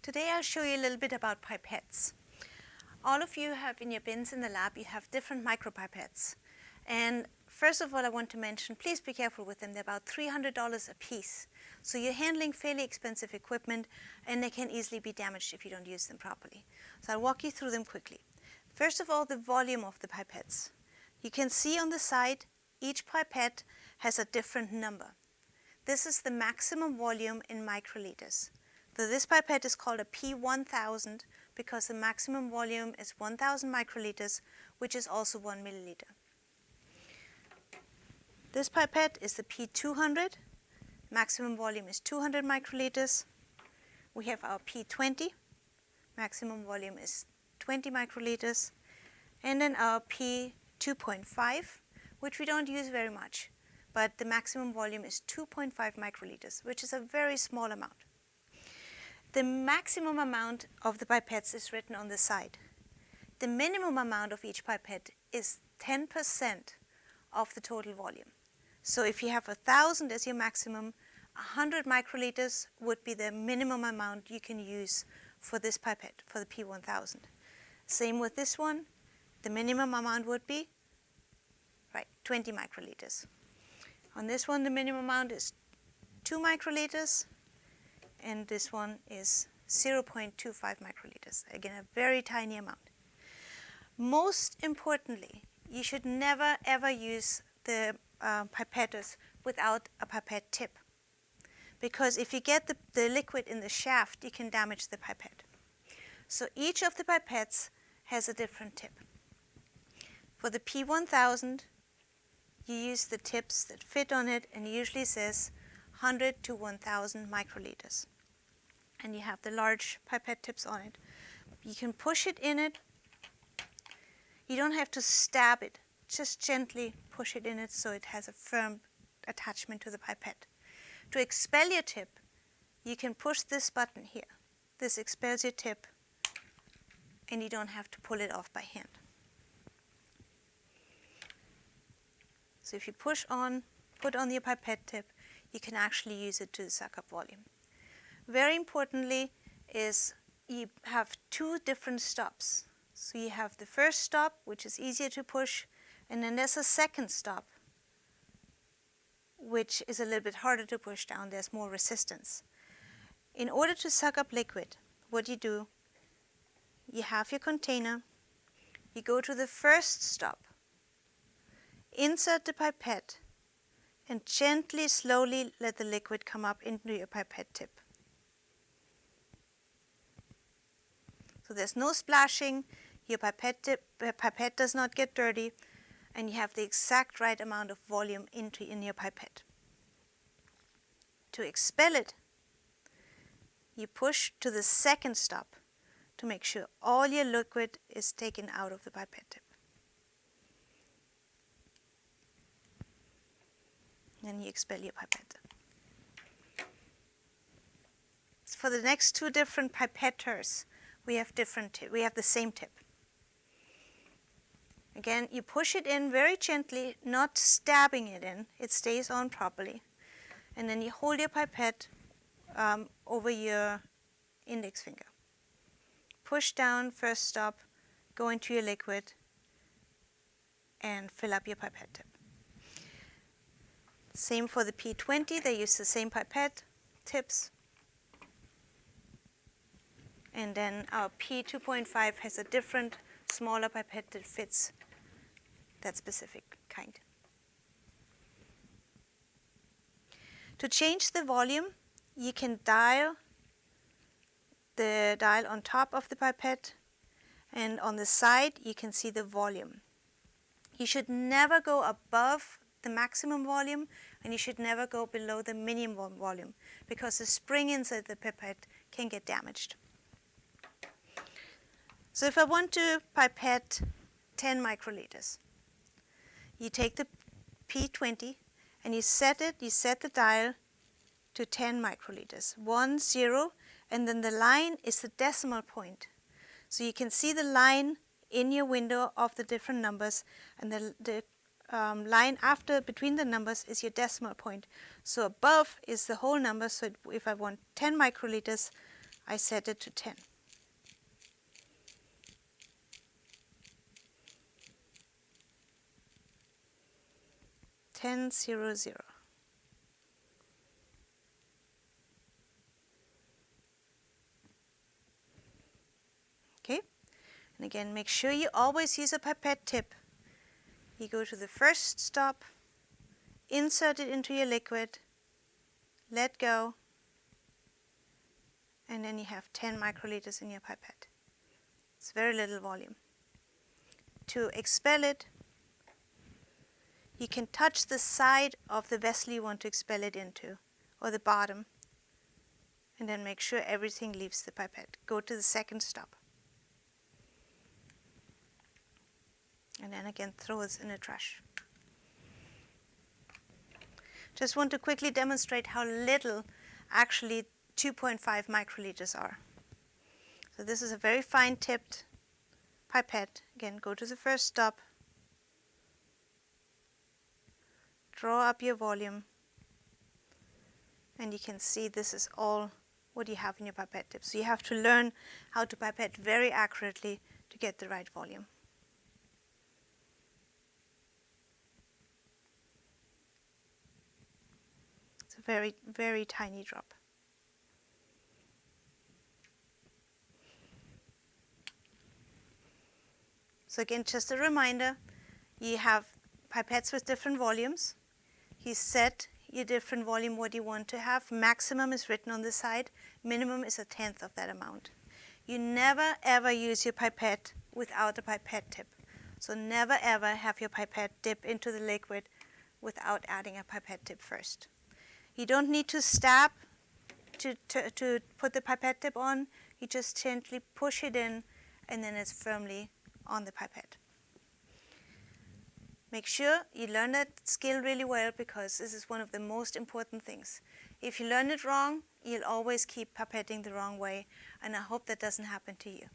Today I'll show you a little bit about pipettes. All of you have in your bins in the lab, you have different micropipettes. And first of all, I want to mention, please be careful with them. They're about $300 a piece. So you're handling fairly expensive equipment and they can easily be damaged if you don't use them properly. So I'll walk you through them quickly. First of all, the volume of the pipettes. You can see on the side, each pipette has a different number. This is the maximum volume in microliters. So this pipette is called a P1000 because the maximum volume is 1000 microliters, which is also 1 milliliter. This pipette is the P200. Maximum volume is 200 microliters. We have our P20. Maximum volume is 20 microliters. And then our P2.5, which we don't use very much, but the maximum volume is 2.5 microliters, which is a very small amount. The maximum amount of the pipettes is written on the side. The minimum amount of each pipette is 10% of the total volume. So if you have 1,000 as your maximum, 100 microliters would be the minimum amount you can use for this pipette, for the P1000. Same with this one. The minimum amount would be 20 microliters. On this one, the minimum amount is 2 microliters, and this one is 0.25 microliters. Again, a very tiny amount. Most importantly, you should never ever use the pipetters without a pipette tip, because if you get the liquid in the shaft, you can damage the pipette. So each of the pipettes has a different tip. For the P1000, you use the tips that fit on it, and it usually says 100 to 1000 microliters. And you have the large pipette tips on it. You can push it in it. You don't have to stab it. Just gently push it in it so it has a firm attachment to the pipette. To expel your tip, you can push this button here. This expels your tip, and you don't have to pull it off by hand. So if you put on your pipette tip, you can actually use it to suck up volume. Very importantly is you have two different stops. So you have the first stop, which is easier to push, and then there's a second stop, which is a little bit harder to push down. There's more resistance. In order to suck up liquid, what you do, you have your container, you go to the first stop, insert the pipette, and gently, slowly let the liquid come up into your pipette tip. So there's no splashing, your pipette does not get dirty, and you have the exact right amount of volume in your pipette. To expel it, you push to the second stop to make sure all your liquid is taken out of the pipette tip. And you expel your pipette. For the next two different pipetters, we have the same tip. Again, you push it in very gently, not stabbing it in. It stays on properly. And then you hold your pipette over your index finger. Push down, first stop, go into your liquid, and fill up your pipette tip. Same for the P20, they use the same pipette tips. And then our P2.5 has a different, smaller pipette that fits that specific kind. To change the volume, you can dial the dial on top of the pipette, and on the side you can see the volume. You should never go above the maximum volume, and you should never go below the minimum volume, because the spring inside the pipette can get damaged. So if I want to pipette 10 microliters, you take the P20 and you set the dial to 10 microliters, 1, 0, and then the line is the decimal point. So you can see the line in your window of the different numbers, and the line between the numbers is your decimal point. So above is the whole number, so if I want 10 microliters, I set it to 10. 10, 0, 0. Okay, and again, make sure you always use a pipette tip. You go to the first stop, insert it into your liquid, let go, and then you have 10 microliters in your pipette. It's very little volume. To expel it, you can touch the side of the vessel you want to expel it into, or the bottom, and then make sure everything leaves the pipette. Go to the second stop. And then again, throw it in a trash. Just want to quickly demonstrate how little actually 2.5 microliters are. So this is a very fine tipped pipette. Again, go to the first stop, draw up your volume, and you can see this is all what you have in your pipette tip. So you have to learn how to pipette very accurately to get the right volume. It's a very, very tiny drop. So again, just a reminder, you have pipettes with different volumes. You set your different volume what you want to have. Maximum is written on the side. Minimum is 1/10 of that amount. You never ever use your pipette without a pipette tip. So never ever have your pipette dip into the liquid without adding a pipette tip first. You don't need to stab to put the pipette tip on. You just gently push it in, and then it's firmly on the pipette. Make sure you learn that skill really well, because this is one of the most important things. If you learn it wrong, you'll always keep pipetting the wrong way, and I hope that doesn't happen to you.